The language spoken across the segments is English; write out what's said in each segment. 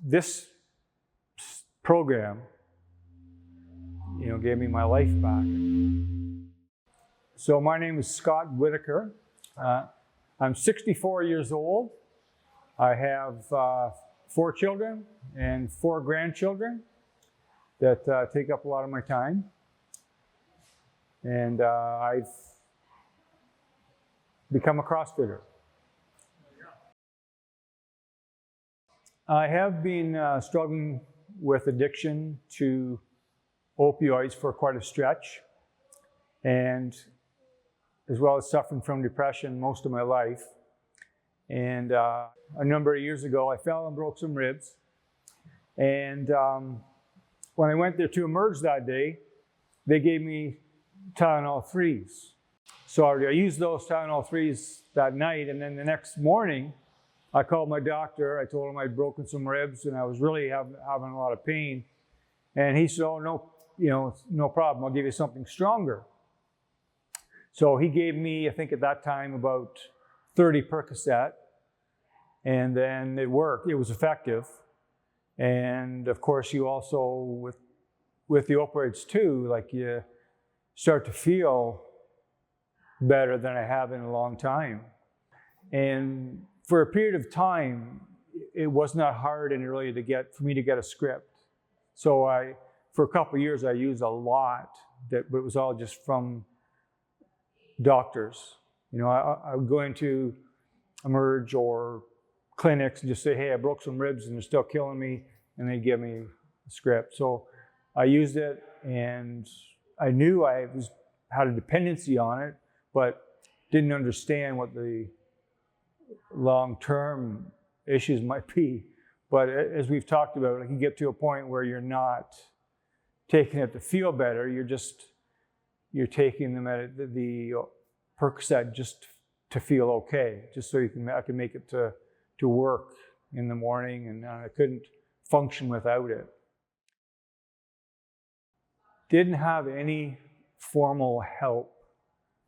This program, gave me my life back. So my name is Scott Whitaker. I'm 64 years old. I have 4 children and 4 grandchildren that take up a lot of my time. And I've become a CrossFitter. I have been struggling with addiction to opioids for quite a stretch, and as well as suffering from depression most of my life. And a number of years ago, I fell and broke some ribs. And when I went there to emerge that day, they gave me Tylenol 3s. So I used those Tylenol 3s that night, and then the next morning, I called my doctor. I told him I'd broken some ribs and I was really having a lot of pain. And he said, "Oh, no problem. I'll give you something stronger." So he gave me, I think at that time, about 30 Percocet. And then it worked. It was effective. And of course, you also, with the opioids too, like you start to feel better than I have in a long time. And for a period of time, it was not hard in Orillia for me to get a script. So for a couple of years, I used a lot, but it was all just from doctors. I would go into Emerge or clinics and just say, "Hey, I broke some ribs and they're still killing me," and they'd give me a script. So I used it, and I knew I had a dependency on it, but didn't understand what the long-term issues might be. But as we've talked about, like, you get to a point where you're not taking it to feel better, you're taking the Percocet just to feel okay, just so I can make it to work in the morning, and I couldn't function without it. Didn't have any formal help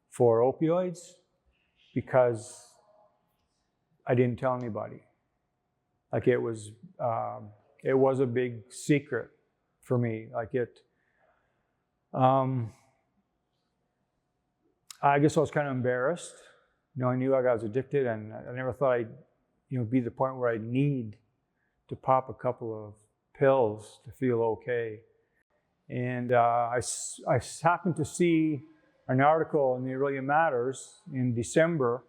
for opioids because I didn't tell anybody. Like it was a big secret for me. I guess I was kind of embarrassed. I knew I was addicted, and I never thought I'd, be the point where I'd need to pop a couple of pills to feel okay. And I happened to see an article in the Orillia Matters in December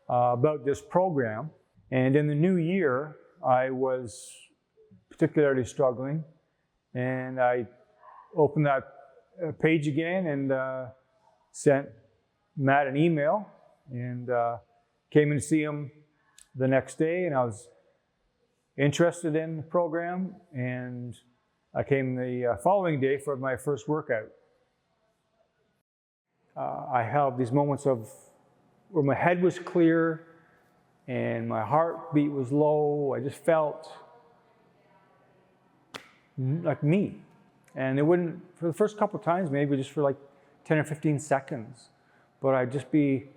about this program. And in the new year, I was particularly struggling, and I opened that page again and sent Matt an email, and came in to see him the next day, and I was interested in the program, and I came the following day for my first workout. I have these moments where my head was clear and my heartbeat was low. I just felt like me. And it wouldn't, for the first couple of times, maybe just for like 10 or 15 seconds, but I'd just be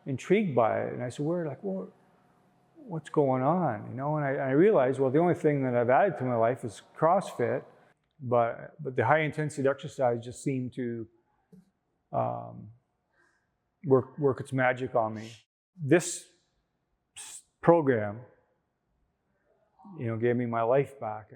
intrigued by it. And I said, what's going on? And I realized, well, the only thing that I've added to my life is CrossFit, but the high intensity exercise just seemed to work its magic on me. This program, gave me my life back.